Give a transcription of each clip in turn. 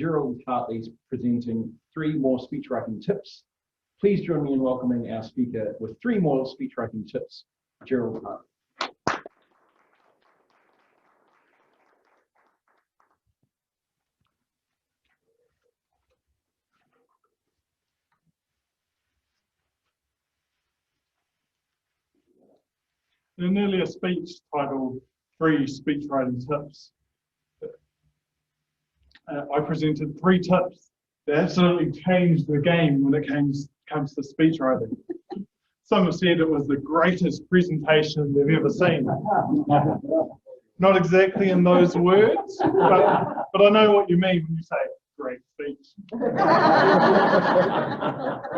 Gerald Hartley's presenting 3 more speech writing tips. Please join me in welcoming our speaker with 3 more speech writing tips, Gerald Hartley. In an earlier speech titled 3 Speech Writing Tips, I presented 3 tips that absolutely changed the game when it comes to speech writing. Some have said it was the greatest presentation they've ever seen. Not exactly in those words, but I know what you mean when you say great speech. But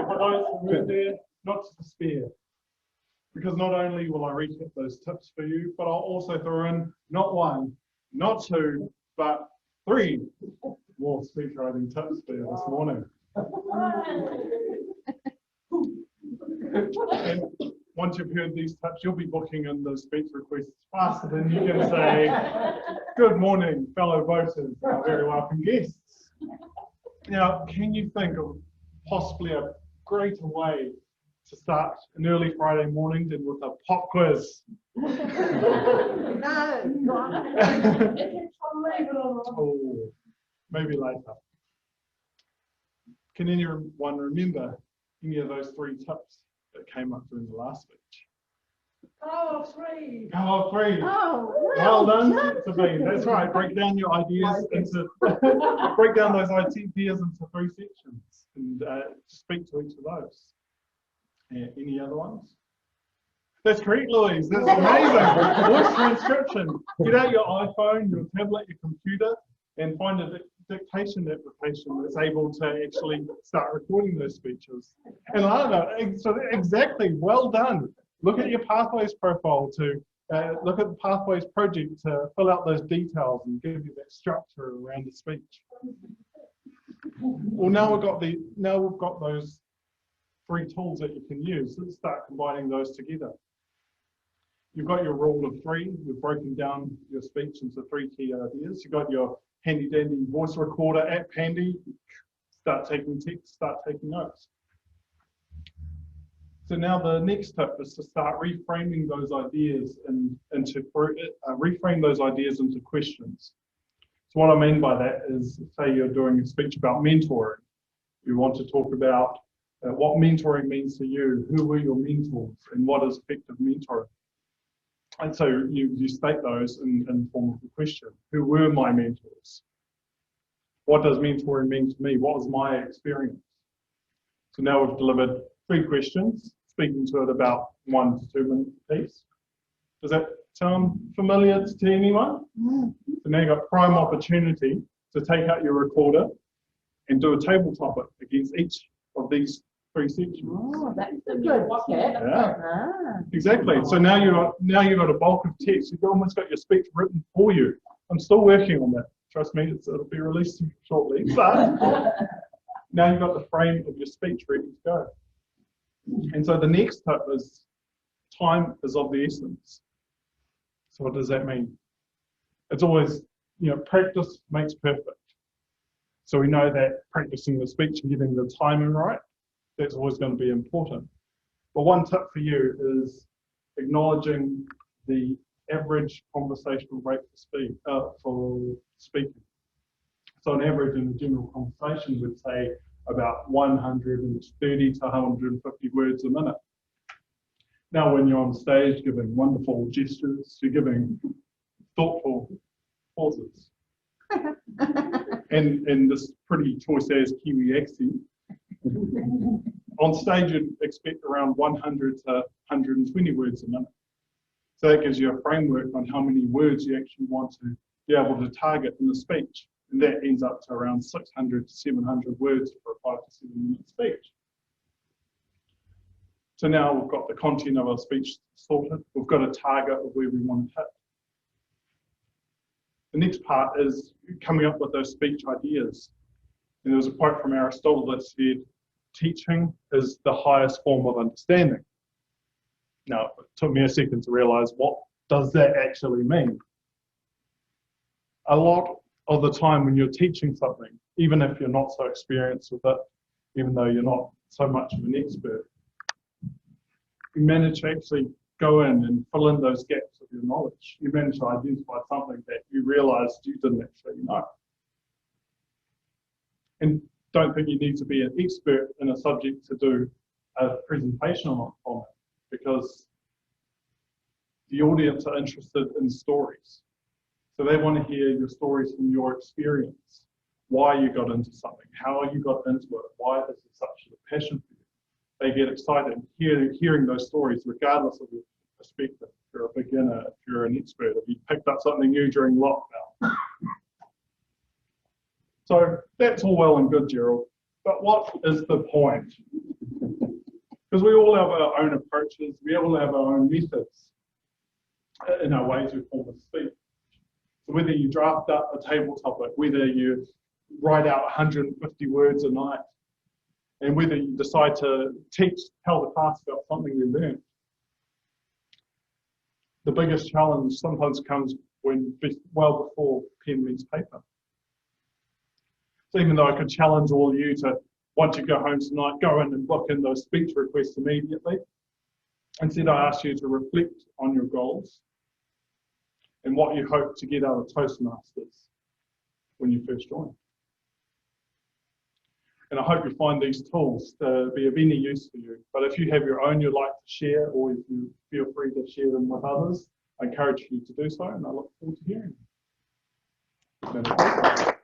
for those who were there, not to despair. Because not only will I recap those tips for you, but I'll also throw in not 1, not 2, but 3 more speech writing tips for you this morning. And once you've heard these tips, you'll be booking in those speech requests faster than you can say, "Good morning, fellow voters, our very welcome guests." Now, can you think of possibly a greater way to start an early Friday morning than with a pop quiz? Oh, maybe later. Can anyone remember any of those 3 tips that came up during the last speech? Oh, 3. Oh, 3. Oh, well done, Sabine. That's right. Break down your ideas into break down those ideas into 3 sections and speak to each of those. Any other ones? That's correct, Louise. That's amazing. Voice transcription. Get out your iPhone, your tablet, your computer, and find a dictation application that's able to actually start recording those speeches. And Lana, so exactly, well done. Look at your Pathways profile to look at the Pathways project to fill out those details and give you that structure around the speech. Well, now we've got those 3 tools that you can use. Let's start combining those together. You've got your rule of 3. You've broken down your speech into 3 key ideas. You've got your handy dandy voice recorder app handy. Start taking text, start taking notes. So now the next tip is to start reframing those ideas reframe those ideas into questions. So what I mean by that is, say you're doing a speech about mentoring. You want to talk about what mentoring means to you, who were your mentors, and what is effective mentoring. And so you state those in the form of a question. Who were my mentors? What does mentoring mean to me? What was my experience? So now we've delivered 3 questions, speaking to it about 1 to 2 minutes apiece. Does that sound familiar to anyone? So now you've got prime opportunity to take out your recorder and do a tabletop it against each of these 3 sections. Oh, that's a good one. Yeah, exactly. So now you've got a bulk of text. You've almost got your speech written for you. I'm still working on that. Trust me, it'll be released shortly. But now you've got the frame of your speech ready to go. And so the next tip is time is of the essence. So what does that mean? It's always, practice makes perfect. So we know that practicing the speech and getting the timing right, that's always going to be important. But one tip for you is acknowledging the average conversational rate for speaking. So on average in a general conversation, we'd say about 130 to 150 words a minute. Now when you're on stage giving wonderful gestures, you're giving thoughtful pauses. and this pretty choice as Kiwi accent, on stage you'd expect around 100 to 120 words a minute. So that gives you a framework on how many words you actually want to be able to target in the speech. And that ends up to around 600 to 700 words for a 5 to 7 minute speech. So now we've got the content of our speech sorted. We've got a target of where we want to hit. The next part is coming up with those speech ideas. And there was a quote from Aristotle that said, teaching is the highest form of understanding. Now, it took me a second to realize what does that actually mean. A lot of the time when you're teaching something, even if you're not so experienced with it, even though you're not so much of an expert, you manage to actually go in and fill in those gaps of your knowledge. You manage to identify something that you realized you didn't actually know. And don't think you need to be an expert in a subject to do a presentation on it, because the audience are interested in stories. So they want to hear your stories from your experience, why you got into something, how you got into it, why this is such a passion for you. They get excited hearing those stories, regardless of your perspective. If you're a beginner, if you're an expert, if you picked up something new during lockdown. So that's all well and good, Gerald. But what is the point? Because we all have our own approaches, we all have our own methods in our way to form a speech. So whether you draft up a table topic, whether you write out 150 words a night, and whether you decide to tell the class about something you learned, the biggest challenge sometimes comes well before pen meets paper. So even though I could challenge all of you to, once you go home tonight, go in and book in those speech requests immediately, instead I ask you to reflect on your goals and what you hope to get out of Toastmasters when you first join. And I hope you find these tools to be of any use for you. But if you have your own you'd like to share, or if you feel free to share them with others, I encourage you to do so, and I look forward to hearing them.